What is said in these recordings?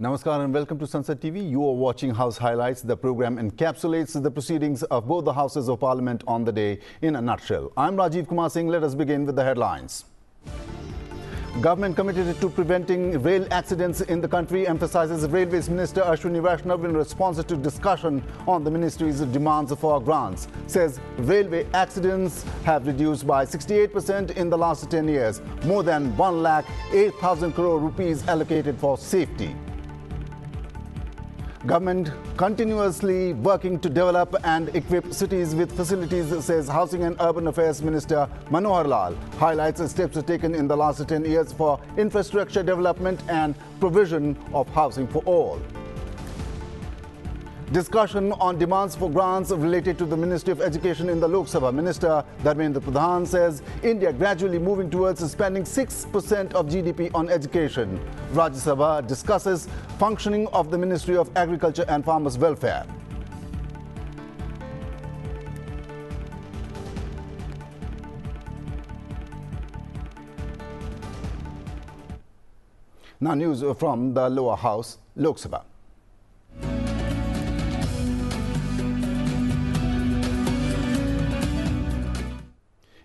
Namaskar and welcome to Sunset TV. You are watching House Highlights. The program encapsulates the proceedings of both the Houses of Parliament on the day in a nutshell. I'm Rajiv Kumar Singh. Let us begin with the headlines. Government committed to preventing rail accidents in the country, emphasizes Railways Minister Ashwini Vaishnav in response to discussion on the Ministry's demands for grants. Says railway accidents have reduced by 68% in the last 10 years. More than 1,08,000 crore rupees allocated for safety. Government continuously working to develop and equip cities with facilities, says Housing and Urban Affairs Minister Manohar Lal. Highlights the steps taken in the last 10 years for infrastructure development and provision of housing for all. Discussion on demands for grants related to the Ministry of Education in the Lok Sabha. Minister Dharmendra Pradhan says India gradually moving towards spending 6% of GDP on education. Rajya Sabha discusses functioning of the Ministry of Agriculture and Farmers' Welfare. Now news from the lower house, Lok Sabha.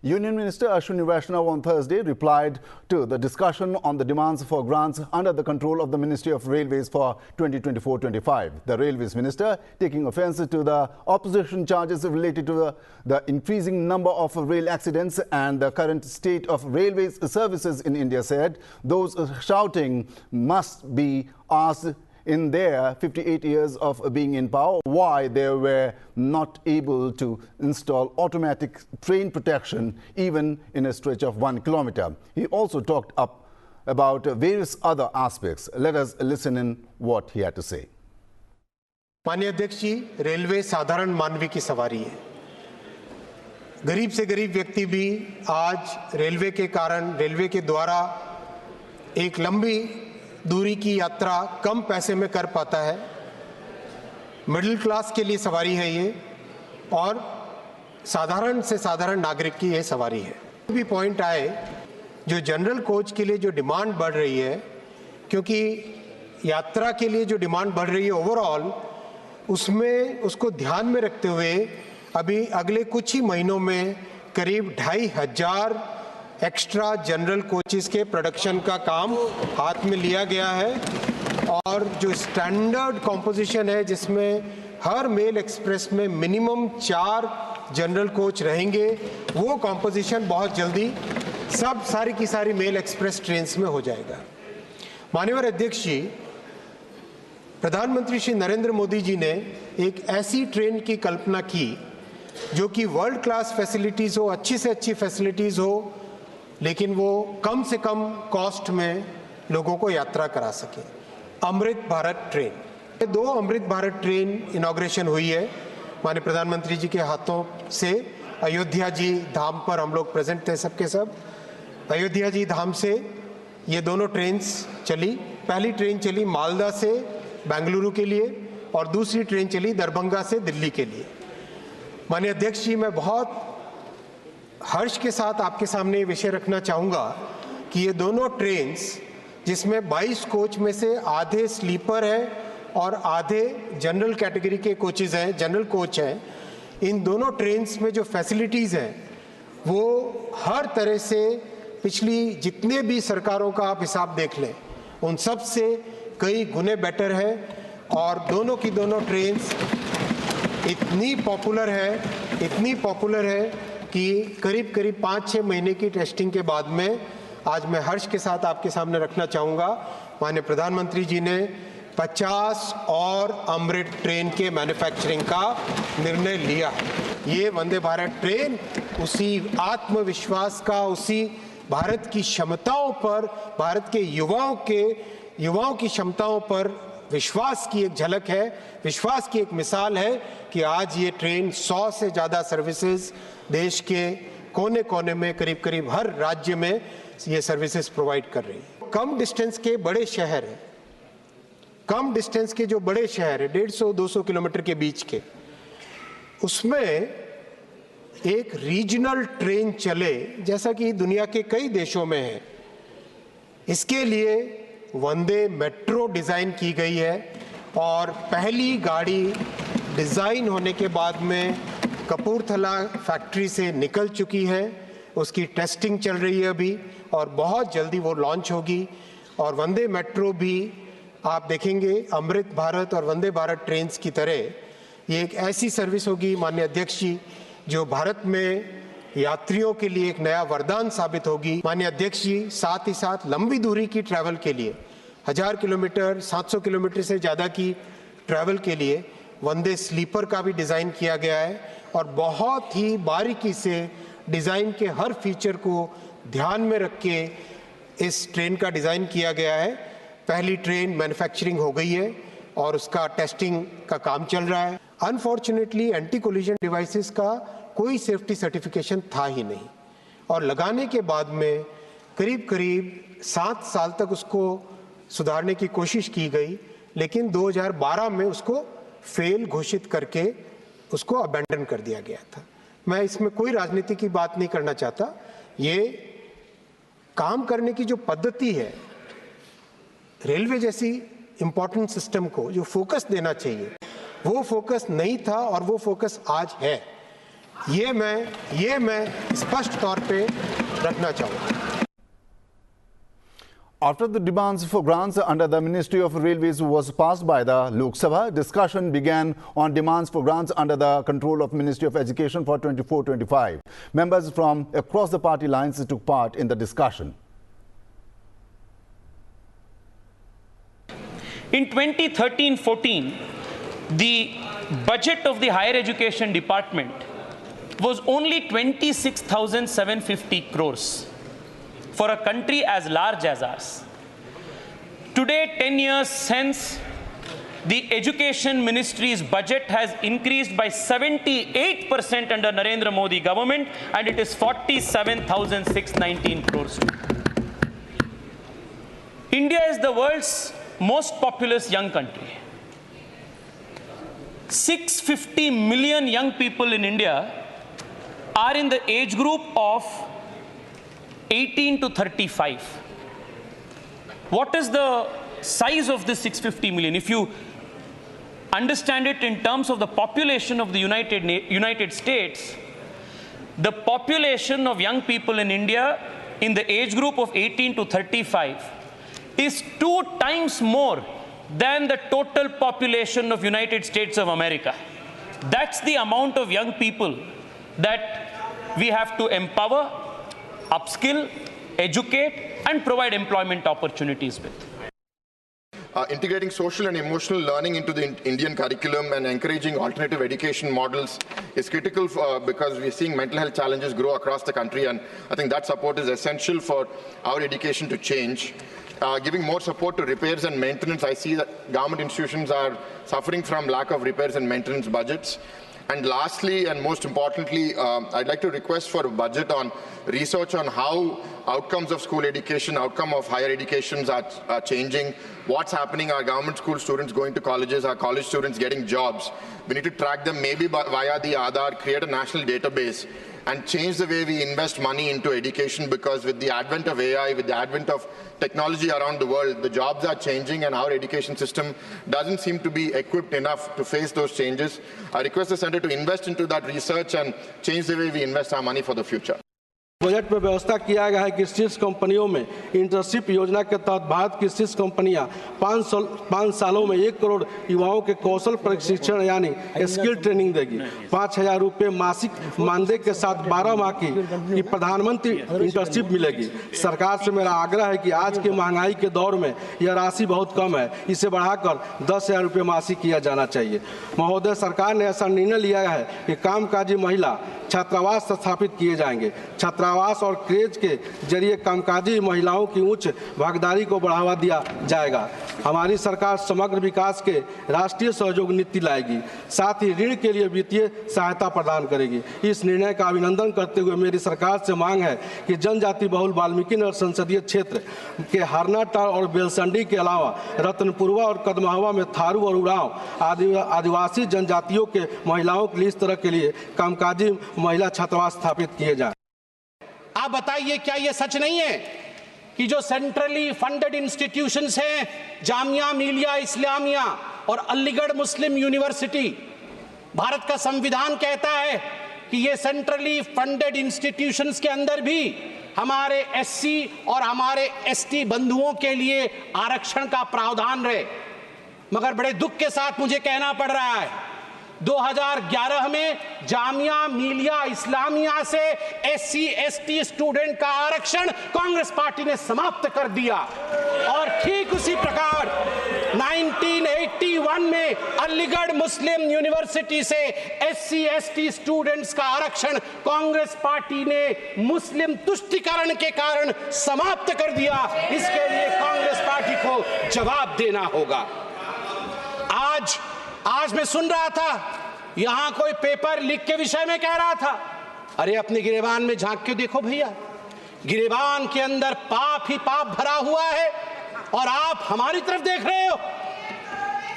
Union Minister Ashwini Vaishnav on Thursday replied to the discussion on the demands for grants under the control of the Ministry of Railways for 2024-25. The Railways Minister, taking offence to the opposition charges related to the increasing number of rail accidents and the current state of railways services in India, said those shouting must be asked in their 58 years of being in power why they were not able to install automatic train protection even in a stretch of 1 kilometer. He also talked up about various other aspects. Let us listen in what he had to say. माननीय अध्यक्ष जी, railway साधारण मानवी की सवारी है। गरीब से गरीब व्यक्ति भी आज रेलवे के कारण, रेलवे के द्वारा एक लंबी दूरी की यात्रा कम पैसे में कर पाता है। मिडिल क्लास के लिए सवारी है ये, और साधारण से साधारण नागरिक की ये सवारी है। भी पॉइंट आए जो जनरल कोच के लिए जो डिमांड बढ़ रही है, क्योंकि यात्रा के लिए जो डिमांड बढ़ रही है ओवरऑल, उसमें उसको ध्यान में रखते हुए अभी अगले कुछ ही महीनों में करीब 2,500 एक्स्ट्रा जनरल कोचेस के प्रोडक्शन का काम हाथ में लिया गया है। और जो स्टैंडर्ड कॉम्पोजिशन है जिसमें हर मेल एक्सप्रेस में मिनिमम 4 जनरल कोच रहेंगे, वो कॉम्पोजिशन बहुत जल्दी सब सारी की सारी मेल एक्सप्रेस ट्रेन्स में हो जाएगा। माननीय अध्यक्ष जी, प्रधानमंत्री श्री नरेंद्र मोदी जी ने एक ऐसी ट्रेन की कल्पना की जो कि वर्ल्ड क्लास फैसिलिटीज़ हो, अच्छी से अच्छी फैसिलिटीज़ हो, लेकिन वो कम से कम कॉस्ट में लोगों को यात्रा करा सके। अमृत भारत ट्रेन, ये 2 अमृत भारत ट्रेन इनॉग्रेशन हुई है माननीय प्रधानमंत्री जी के हाथों से। अयोध्या जी धाम पर हम लोग प्रेजेंट थे सबके सब। अयोध्या जी धाम से ये दोनों ट्रेन्स चली। पहली ट्रेन चली मालदा से बेंगलुरु के लिए और दूसरी ट्रेन चली दरभंगा से दिल्ली के लिए। माननीय अध्यक्ष जी, मैं बहुत हर्ष के साथ आपके सामने ये विषय रखना चाहूँगा कि ये दोनों ट्रेन्स, जिसमें 22 कोच में से आधे स्लीपर है और आधे जनरल कैटेगरी के कोचेज़ हैं, जनरल कोच हैं, इन दोनों ट्रेन्स में जो फैसिलिटीज़ हैं वो हर तरह से पिछली जितने भी सरकारों का आप हिसाब देख लें उन सब से कई गुने बेटर है। और दोनों की दोनों ट्रेन्स इतनी पॉपुलर है कि करीब 5-6 महीने की टेस्टिंग के बाद में आज मैं हर्ष के साथ आपके सामने रखना चाहूँगा, माननीय प्रधानमंत्री जी ने 50 और अमृत ट्रेन के मैन्युफैक्चरिंग का निर्णय लिया है। ये वंदे भारत ट्रेन उसी आत्मविश्वास का, उसी भारत की क्षमताओं पर, भारत के युवाओं की क्षमताओं पर विश्वास की एक झलक है, विश्वास की एक मिसाल है कि आज ये ट्रेन 100 से ज़्यादा सर्विसेज देश के कोने कोने में, करीब हर राज्य में ये सर्विसेज प्रोवाइड कर रही है। कम डिस्टेंस के बड़े शहर हैं, कम डिस्टेंस के जो बड़े शहर है 150-200 किलोमीटर के बीच के, उसमें एक रीजनल ट्रेन चले जैसा कि दुनिया के कई देशों में है। इसके लिए वंदे मेट्रो डिज़ाइन की गई है और पहली गाड़ी डिज़ाइन होने के बाद में कपूरथला फैक्ट्री से निकल चुकी है। उसकी टेस्टिंग चल रही है अभी और बहुत जल्दी वो लॉन्च होगी। और वंदे मेट्रो भी आप देखेंगे अमृत भारत और वंदे भारत ट्रेन्स की तरह ये एक ऐसी सर्विस होगी माननीय अध्यक्ष जी जो भारत में यात्रियों के लिए एक नया वरदान साबित होगी। माननीय अध्यक्ष जी, साथ ही साथ लंबी दूरी की ट्रैवल के लिए 1000 किलोमीटर 700 किलोमीटर से ज़्यादा की ट्रैवल के लिए वंदे स्लीपर का भी डिज़ाइन किया गया है और बहुत ही बारीकी से डिज़ाइन के हर फीचर को ध्यान में रख के इस ट्रेन का डिज़ाइन किया गया है। पहली ट्रेन मैन्युफैक्चरिंग हो गई है और उसका टेस्टिंग का काम चल रहा है। अनफॉर्चुनेटली एंटी कोलिजन डिवाइसेस का कोई सेफ्टी सर्टिफिकेशन था ही नहीं और लगाने के बाद में करीब करीब 7 साल तक उसको सुधारने की कोशिश की गई, लेकिन 2012 में उसको फेल घोषित करके उसको अबैंडन कर दिया गया था। मैं इसमें कोई राजनीति की बात नहीं करना चाहता। ये काम करने की जो पद्धति है, रेलवे जैसी इंपॉर्टेंट सिस्टम को जो फोकस देना चाहिए वो फोकस नहीं था और वो फोकस आज है। ये मैं स्पष्ट तौर पे रखना चाहूँगा। After the demands for grants under the Ministry of Railways was passed by the Lok Sabha, discussion began on demands for grants under the control of Ministry of Education for 24-25. Members from across the party lines took part in the discussion. In 2013-14, the budget of the Higher Education Department was only 26,750 crores. For a country as large as ours. Today, 10 years since, the Education Ministry's budget has increased by 78% under Narendra Modi government, and it is 47,619 crores. India is the world's most populous young country. 650 million young people in India are in the age group of 18 to 35. What is the size of this 650 million? If you understand it in terms of the population of the United States, the population of young people in India in the age group of 18 to 35 is 2 times more than the total population of United States of America. That's the amount of young people that we have to empower, upskill, educate, and provide employment opportunities with. Integrating social and emotional learning into the Indian curriculum and encouraging alternative education models is critical because we're seeing mental health challenges grow across the country, and I think that support is essential for our education to change. Giving more support to repairs and maintenance, I see that government institutions are suffering from lack of repairs and maintenance budgets. And lastly, and most importantly, I'd like to request for a budget on research on how outcomes of school education, outcome of higher educations are changing, what's happening, our government school students going to colleges, our college students getting jobs. We need to track them maybe via the Aadhaar, create a national database, and change the way we invest money into education, because with the advent of AI, with the advent of technology around the world, the jobs are changing and our education system doesn't seem to be equipped enough to face those changes. I request the Center to invest into that research and change the way we invest our money for the future. Budget में व्यवस्था किया गया है कि शीर्ष कंपनियों में internship योजना के तहत भारत की शीर्ष कंपनियां 5 सालों में 1 करोड़ युवाओं के कौशल प्रशिक्षण यानी स्किल ट्रेनिंग देगी। 5,000 रुपये मासिक मानदेय के साथ 12 माह की प्रधानमंत्री इंटर्नशिप मिलेगी। सरकार से मेरा आग्रह है कि आज के महंगाई के दौर में यह राशि बहुत कम है, इसे बढ़ाकर 10,000 रुपये मासिक किया जाना चाहिए। महोदय, सरकार ने ऐसा निर्णय लिया है कि कामकाजी महिला छात्रावास स्थापित किए जाएंगे। छात्रावास और क्रेज के जरिए कामकाजी महिलाओं की उच्च भागीदारी को बढ़ावा दिया जाएगा। हमारी सरकार समग्र विकास के राष्ट्रीय सहयोग नीति लाएगी, साथ ही ऋण के लिए वित्तीय सहायता प्रदान करेगी। इस निर्णय का अभिनंदन करते हुए मेरी सरकार से मांग है कि जनजाति बहुल वाल्मीकि नगर संसदीय क्षेत्र के हरनाटाल और बेलसंडी के अलावा रतनपुरवा और कदमावा में थारू और उरांव आदिवासी जनजातियों के महिलाओं के लिए इस तरह के लिए कामकाजी महिला छात्रावास स्थापित किए जाए। आप बताइए, क्या यह सच नहीं है कि जो सेंट्रली फंडेड इंस्टीट्यूशंस हैं, जामिया मिलिया इस्लामिया और अलीगढ़ मुस्लिम यूनिवर्सिटी, भारत का संविधान कहता है कि ये सेंट्रली फंडेड इंस्टीट्यूशंस के अंदर भी हमारे एससी और हमारे एसटी बंधुओं के लिए आरक्षण का प्रावधान रहे। मगर बड़े दुख के साथ मुझे कहना पड़ रहा है, 2011 में जामिया मिलिया इस्लामिया से एससी एसटी स्टूडेंट का आरक्षण कांग्रेस पार्टी ने समाप्त कर दिया। और ठीक उसी प्रकार 1981 में अलीगढ़ मुस्लिम यूनिवर्सिटी से एससी एसटी स्टूडेंट्स का आरक्षण कांग्रेस पार्टी ने मुस्लिम तुष्टीकरण के कारण समाप्त कर दिया। इसके लिए कांग्रेस पार्टी को जवाब देना होगा। आज मैं सुन रहा था, यहां कोई पेपर लीक के विषय में कह रहा था, अरे अपने गिरेबान में झांक के देखो भैया, गिरेबान के अंदर पाप ही पाप भरा हुआ है और आप हमारी तरफ देख रहे हो।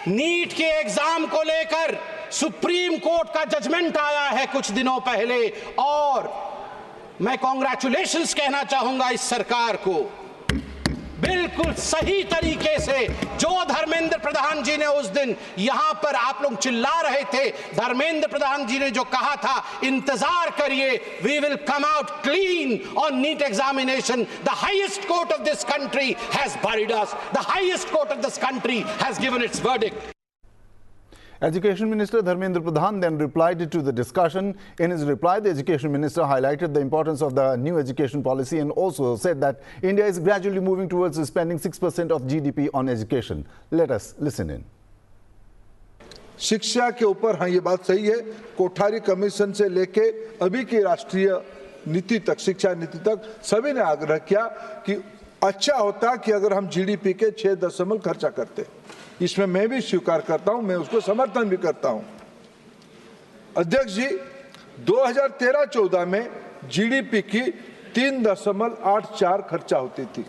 नीट के एग्जाम को लेकर सुप्रीम कोर्ट का जजमेंट आया है कुछ दिनों पहले और मैं कांग्रेचुलेशंस कहना चाहूंगा इस सरकार को। बिल्कुल सही तरीके से जो धर्मेंद्र प्रधान जी ने उस दिन यहां पर, आप लोग चिल्ला रहे थे, धर्मेंद्र प्रधान जी ने जो कहा था, इंतजार करिए, we will come out clean on NEET examination. The highest court of this country has buried us. The highest court of this country has given its verdict. Education Minister Dharmendra Pradhan then replied to the discussion. In his reply, the Education Minister highlighted the importance of the new education policy and also said that India is gradually moving towards spending 6% of GDP on education. Let us listen in. शिक्षा के ऊपर हाँ, ये बात सही है, Kothari commission से लेके अभी की राष्ट्रीय नीति तक, शिक्षा नीति तक सभी ने आग्रह किया कि अच्छा होता कि अगर हम जीडीपी के 6% खर्चा करते। इसमें मैं भी स्वीकार करता हूं, मैं उसको समर्थन भी करता हूं। अध्यक्ष जी, 2013-14 में जीडीपी की 3.84 खर्चा होती थी।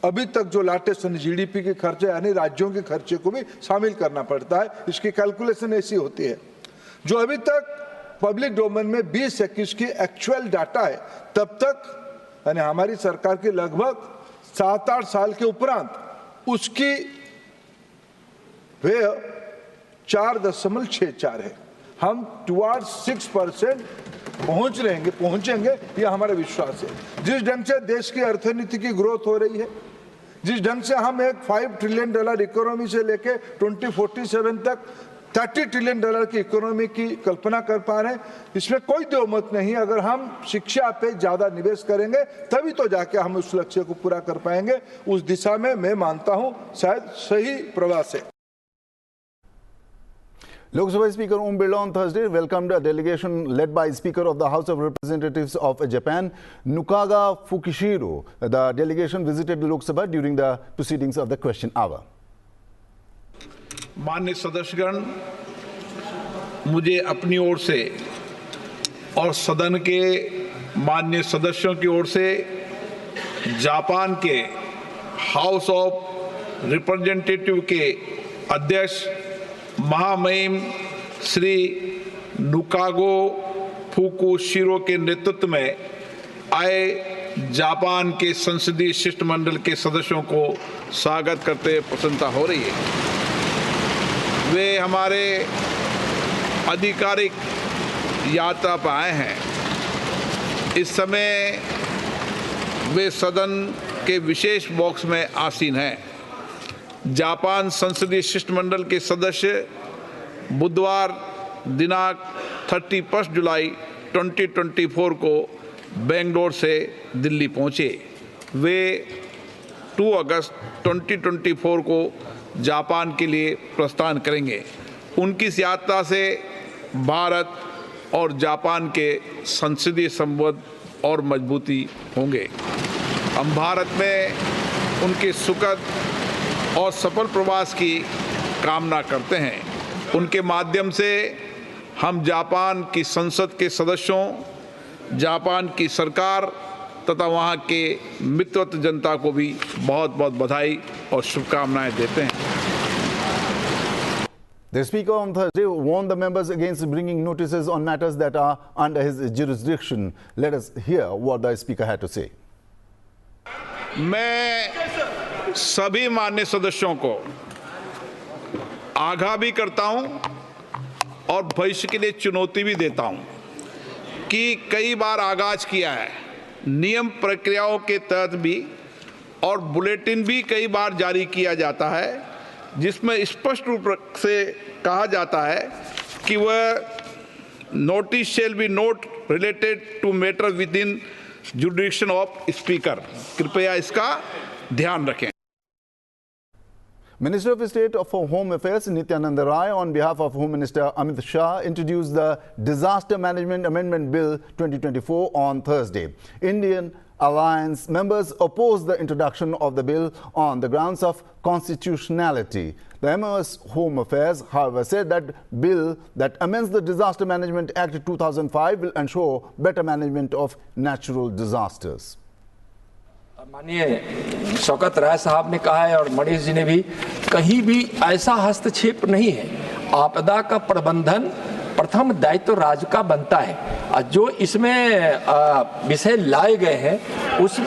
अभी तक जो लाटेस्ट जीडीपी के खर्चे यानी राज्यों के खर्चे को भी शामिल करना पड़ता है, इसकी कैलकुलेशन ऐसी होती है। जो अभी तक पब्लिक डोमेन में 2021 की एक्चुअल डाटा है, तब तक यानी हमारी सरकार की लगभग 7-8 साल के उपरांत उसकी वे 4.64 है। हम टुवर्ड्स 6% पहुंचेंगे, यह हमारा विश्वास है। जिस ढंग से देश की अर्थनीति की ग्रोथ हो रही है, जिस ढंग से हम एक $5 ट्रिलियन इकोनॉमी से लेके 2047 तक $30 ट्रिलियन की इकोनॉमी की कल्पना कर पा रहे हैं, इसमें कोई दो मत नहीं। अगर हम शिक्षा पे ज्यादा निवेश करेंगे तभी तो जाके हम उस लक्ष्य को पूरा कर पाएंगे। उस दिशा में मैं मानता हूं शायद सही प्रवास है। Lok Sabha Speaker Om Birla on Thursday welcomed a delegation led by Speaker of the House of Representatives of Japan, Nukaga Fukishiro. The delegation visited Lok Sabha during the proceedings of the question hour. माननीय सदस्यगण, मुझे अपनी ओर से और सदन के माननीय सदस्यों की ओर से जापान के हाउस ऑफ रिप्रेजेंटेटिव के अध्यक्ष महामहिम श्री नुकागो फुकुशिरो के नेतृत्व में आए जापान के संसदीय शिष्टमंडल के सदस्यों को स्वागत करते प्रसन्नता हो रही है। वे हमारे आधिकारिक यात्रा पर आए हैं। इस समय वे सदन के विशेष बॉक्स में आसीन हैं। जापान संसदीय शिष्टमंडल के सदस्य बुधवार दिनांक 31 जुलाई 2024 को बेंगलोर से दिल्ली पहुंचे। वे 2 अगस्त 2024 को जापान के लिए प्रस्थान करेंगे। उनकी इस यात्रा से भारत और जापान के संसदीय संबंध और मजबूती होंगे। हम भारत में उनके सुखद और सफल प्रवास की कामना करते हैं। उनके माध्यम से हम जापान की संसद के सदस्यों, जापान की सरकार तथा वहाँ के मित्रवत जनता को भी बहुत बहुत बधाई और शुभकामनाएं देते हैं। The Speaker on Thursday warned the members against bringing notices on matters that are under his jurisdiction. Let us hear what the Speaker had to say. मैं सभी मान्य सदस्यों को आगाह भी करता हूं और भविष्य के लिए चुनौती भी देता हूं कि कई बार आगाज किया है, नियम प्रक्रियाओं के तहत भी और बुलेटिन भी कई बार जारी किया जाता है, जिसमें स्पष्ट रूप से कहा जाता है कि वह notice shall be not related to matter within jurisdiction of speaker. कृपया इसका ध्यान रखें। Minister of State for Home Affairs Nityanand Rai, on behalf of Home Minister Amit Shah, introduced the Disaster Management Amendment Bill 2024 on Thursday. Indian Alliance members opposed the introduction of the bill on the grounds of constitutionality. The MOS Home Affairs, however, said that bill that amends the Disaster Management Act 2005 will ensure better management of natural disasters. माननीय शौकत राय साहब ने कहा है और मनीष जी ने भी, कहीं भी ऐसा हस्तक्षेप नहीं है। आपदा का प्रबंधन प्रथम दायित्व राज्य का बनता है और जो इसमें विषय लाए गए हैं उस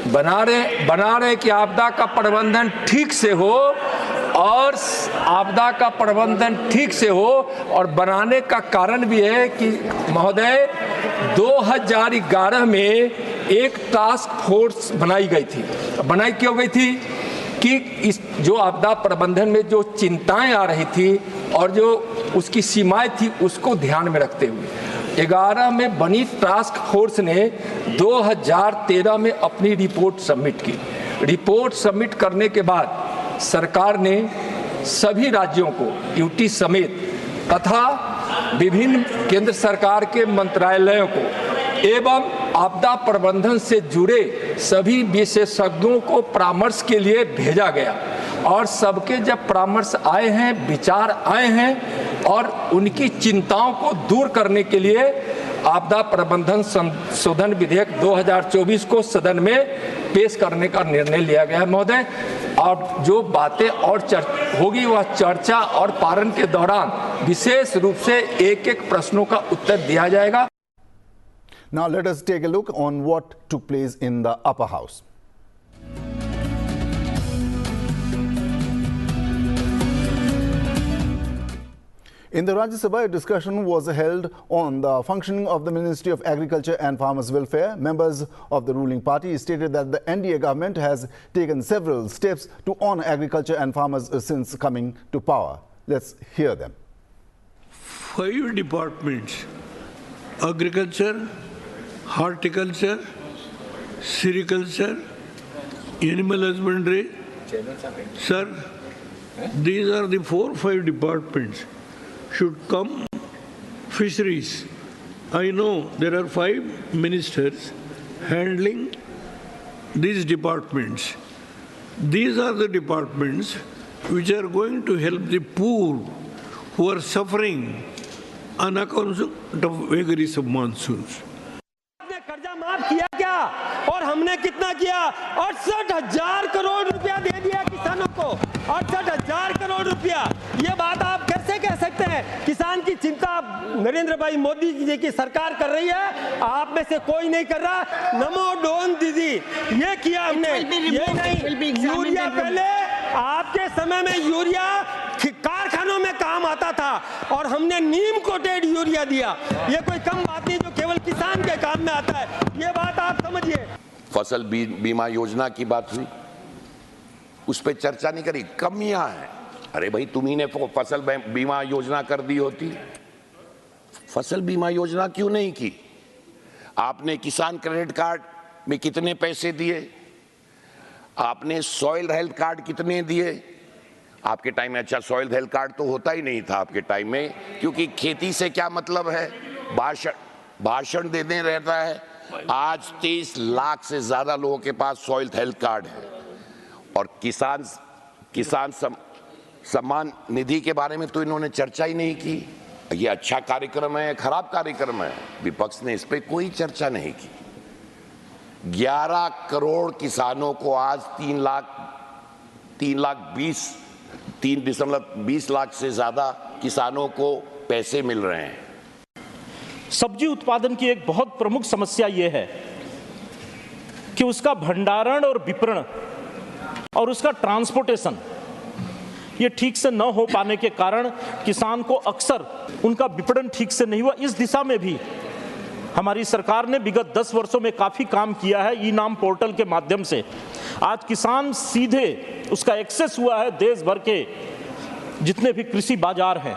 बना रहे कि आपदा का प्रबंधन ठीक से हो और आपदा का प्रबंधन ठीक से हो। और बनाने का कारण भी है कि महोदय 2011 में एक टास्क फोर्स बनाई गई थी। बनाई क्यों गई थी कि इस जो आपदा प्रबंधन में जो चिंताएं आ रही थी और जो उसकी सीमाएं थी उसको ध्यान में रखते हुए 11 में बनी टास्क फोर्स ने 2013 में अपनी रिपोर्ट सबमिट की। रिपोर्ट सबमिट करने के बाद सरकार ने सभी राज्यों को यूटी समेत तथा विभिन्न केंद्र सरकार के मंत्रालयों को एवं आपदा प्रबंधन से जुड़े सभी विशेषज्ञों को परामर्श के लिए भेजा गया और सबके जब परामर्श आए हैं, विचार आए हैं और उनकी चिंताओं को दूर करने के लिए आपदा प्रबंधन संशोधन विधेयक 2024 को सदन में पेश करने का निर्णय लिया गया है महोदय। और जो बातें और होगी वह चर्चा और पारण के दौरान विशेष रूप से एक-एक प्रश्नों का उत्तर दिया जाएगा। Now let us take a look on what took place in the upper house. In the Rajya Sabha, a discussion was held on the functioning of the Ministry of Agriculture and Farmers Welfare. Members of the ruling party stated that the NDA government has taken several steps to honor agriculture and farmers since coming to power. Let's hear them. 5 departments: agriculture, horticulture, sericulture, animal husbandry. Sir, these are the 4-5 departments should come. Fisheries, I know there are 5 ministers handling these departments. These are the departments which are going to help the poor who are suffering on account of vagaries of monsoons. कर्जा माफ किया क्या और हमने कितना किया? 68,000 करोड़ रुपया दे दिया किसानों को। 68,000 करोड़ रुपया। ये बात आप कैसे कह सकते हैं? किसान की चिंता नरेंद्र भाई मोदी जी की सरकार कर रही है, आप में से कोई नहीं कर रहा। नमो ड्रोन दीदी, ये किया हमने। ये नहीं, यूरिया पहले आपके समय में यूरिया कारखानों में काम आता था और हमने नीम कोटेड यूरिया दिया। ये कोई कम बात नहीं जो केवल किसान के काम में आता है। ये बात आप समझिए। फसल बीमा योजना की बात हुई, उस पर चर्चा नहीं करी। कमियां हैं। अरे भाई, तुम्ही ने फसल बीमा योजना कर दी होती, फसल बीमा योजना क्यों नहीं की? आपने किसान क्रेडिट कार्ड में कितने पैसे दिए? आपने सॉइल हेल्थ कार्ड कितने दिए? आपके टाइम में अच्छा सॉइल हेल्थ कार्ड तो होता ही नहीं था आपके टाइम में, क्योंकि खेती से क्या मतलब है, भाषण देने रहता है। आज 23 लाख से ज्यादा लोगों के पास सॉइल हेल्थ कार्ड है। और किसान सम्मान निधि के बारे में तो इन्होंने चर्चा ही नहीं की। ये अच्छा कार्यक्रम है, खराब कार्यक्रम है, विपक्ष ने इस पे कोई चर्चा नहीं की। 11 करोड़ किसानों को आज 3.20 लाख से ज्यादा किसानों को पैसे मिल रहे हैं। सब्जी उत्पादन की एक बहुत प्रमुख समस्या यह है कि उसका भंडारण और विपणन और उसका ट्रांसपोर्टेशन ये ठीक से न हो पाने के कारण किसान को अक्सर उनका विपणन ठीक से नहीं हुआ। इस दिशा में भी हमारी सरकार ने विगत 10 वर्षों में काफ़ी काम किया है। ई नाम पोर्टल के माध्यम से आज किसान सीधे उसका एक्सेस हुआ है देश भर के जितने भी कृषि बाजार हैं,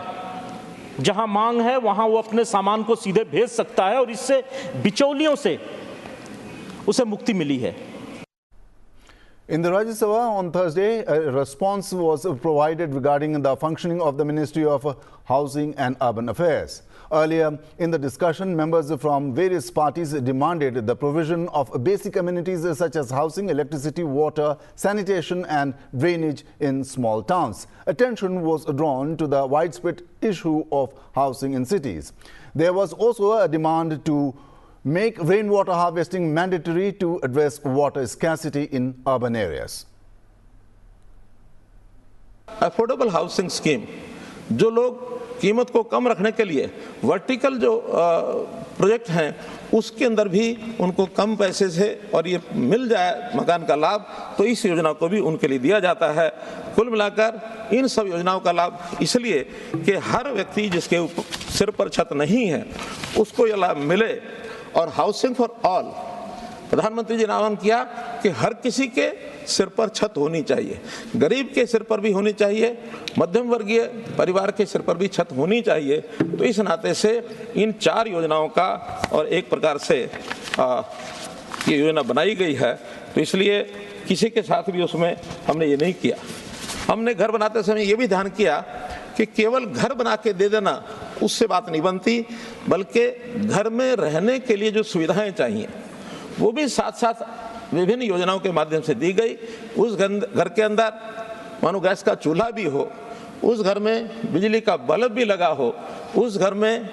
जहां मांग है वहां वो अपने सामान को सीधे भेज सकता है और इससे बिचौलियों से उसे मुक्ति मिली है। In the Rajya Sabha on Thursday, a response was provided regarding the functioning of the Ministry of Housing and Urban Affairs. Earlier in the discussion, members from various parties demanded the provision of basic amenities such as housing, electricity, water, sanitation and drainage in small towns. Attention was drawn to the widespread issue of housing in cities. There was also a demand to make rainwater harvesting mandatory to address water scarcity in urban areas. Affordable housing scheme, जो लोग कीमत को कम रखने के लिए vertical जो project हैं उसके अंदर भी उनको कम पैसे से और ये मिल जाए मकान का लाभ, तो इस योजना को भी उनके लिए दिया जाता है। कुल मिलाकर इन सब योजनाओं का लाभ इसलिए कि हर व्यक्ति जिसके सिर पर छत नहीं है उसको ये लाभ मिले। और हाउसिंग फॉर ऑल, प्रधानमंत्री जी ने आह्वान किया कि हर किसी के सिर पर छत होनी चाहिए, गरीब के सिर पर भी होनी चाहिए, मध्यम वर्गीय परिवार के सिर पर भी छत होनी चाहिए। तो इस नाते से इन 4 योजनाओं का और एक प्रकार से ये योजना बनाई गई है। तो इसलिए किसी के साथ भी उसमें हमने ये नहीं किया। हमने घर बनाते समय ये भी ध्यान किया कि केवल घर बना के दे देना उससे बात नहीं बनती, बल्कि घर में रहने के लिए जो सुविधाएं चाहिए वो भी साथ साथ विभिन्न योजनाओं के माध्यम से दी गई। उस घर के अंदर मानो गैस का चूल्हा भी हो, उस घर में बिजली का बल्ब भी लगा हो, उस घर में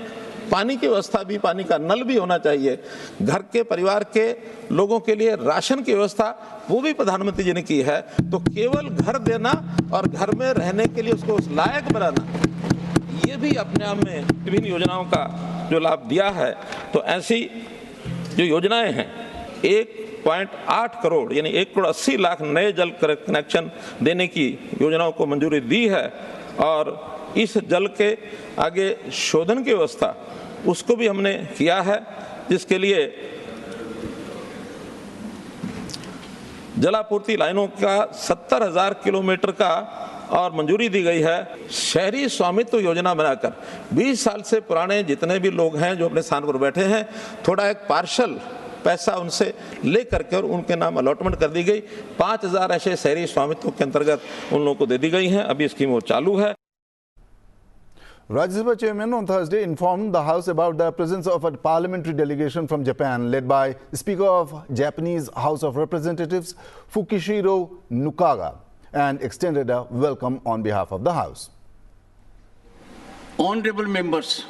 पानी की व्यवस्था भी, पानी का नल भी होना चाहिए, घर के परिवार के लोगों के लिए राशन की व्यवस्था वो भी प्रधानमंत्री जी ने की है। तो केवल घर देना और घर में रहने के लिए उसको उस लायक बनाना, ये भी अपने आप में विभिन्न योजनाओं का जो लाभ दिया है। तो ऐसी जो योजनाएं हैं, 1.8 करोड़ यानी 1 करोड़ 80 लाख नए जल कनेक्शन देने की योजनाओं को मंजूरी दी है और इस जल के आगे शोधन की व्यवस्था उसको भी हमने किया है, जिसके लिए जलापूर्ति लाइनों का 70,000 किलोमीटर का और मंजूरी दी गई है। शहरी स्वामित्व योजना बनाकर 20 साल से पुराने जितने भी लोग हैं जो अपने स्थान पर बैठे हैं, थोड़ा एक पार्शल पैसा उनसे ले करके और उनके नाम अलॉटमेंट कर दी गई। 5,000 ऐसे शहरी स्वामित्व के अंतर्गत उन लोगों को दे दी गई हैं। अभी स्कीम वो चालू है। Rajya Sabha chairman on Thursday informed the House about the presence of a parliamentary delegation from Japan led by Speaker of Japanese House of Representatives Fukishiro Nukaga and extended a welcome on behalf of the House. Honorable members,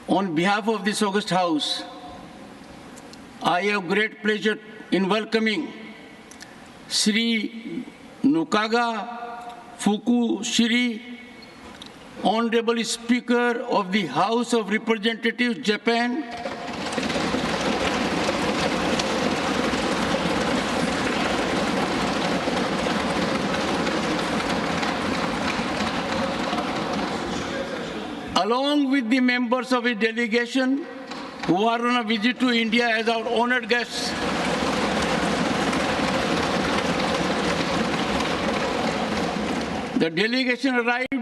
on behalf of this august House, I have great pleasure in welcoming Sri Nukaga Fukushiri, Honorable Speaker of the House of Representatives, Japan, along with the members of his delegation who are on a visit to India as our honored guests. The delegation arrived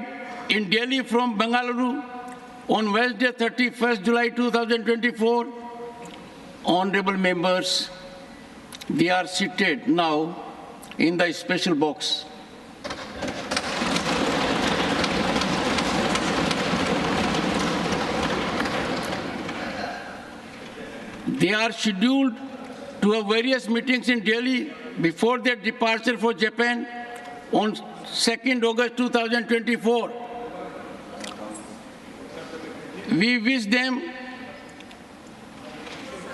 in Delhi from Bengaluru on Wednesday, 31st July 2024. Honorable members, they are seated now in the special box. They are scheduled to have various meetings in Delhi before their departure for Japan on 2nd August 2024. We wish them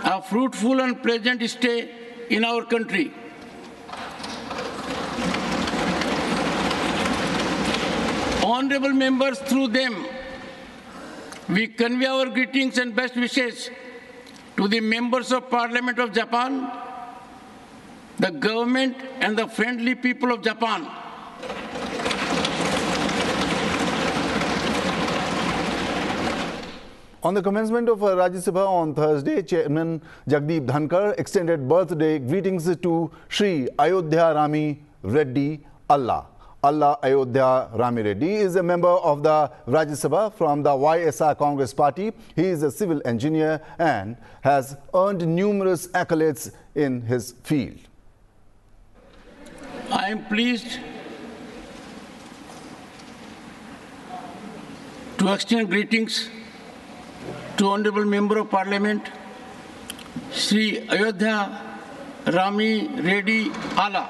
a fruitful and pleasant stay in our country. Honorable members, through them, we convey our greetings and best wishes to the members of Parliament of Japan, the government and the friendly people of Japan. On the commencement of Rajya Sabha on Thursday, Chairman Jagdeep Dhankar extended birthday greetings to Shri Ayodhya Rami Reddy Allah. Allah Ayodhya Rami Reddy is a member of the Rajya Sabha from the YSR Congress Party. He is a civil engineer and has earned numerous accolades in his field. I am pleased to extend greetings to Honorable Member of Parliament, Shri Ayodhya Rami Reddy Allah,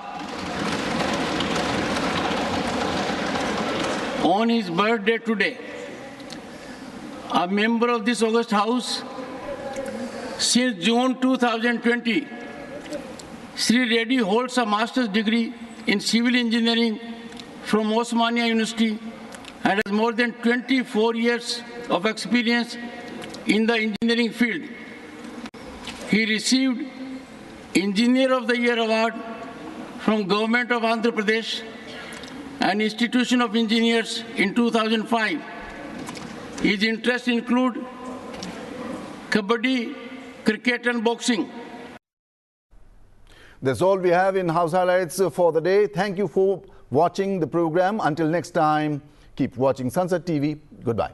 on his birthday today. A member of this August House since June 2020, Shri Reddy holds a master's degree in civil engineering from Osmania University and has more than 24 years of experience in the engineering field. He received Engineer of the Year Award from Government of Andhra Pradesh and Institution of Engineers in 2005. His interests include kabaddi, cricket and boxing. That's all we have in House Highlights for the day. Thank you for watching the program. Until next time, keep watching Sunset TV. Goodbye.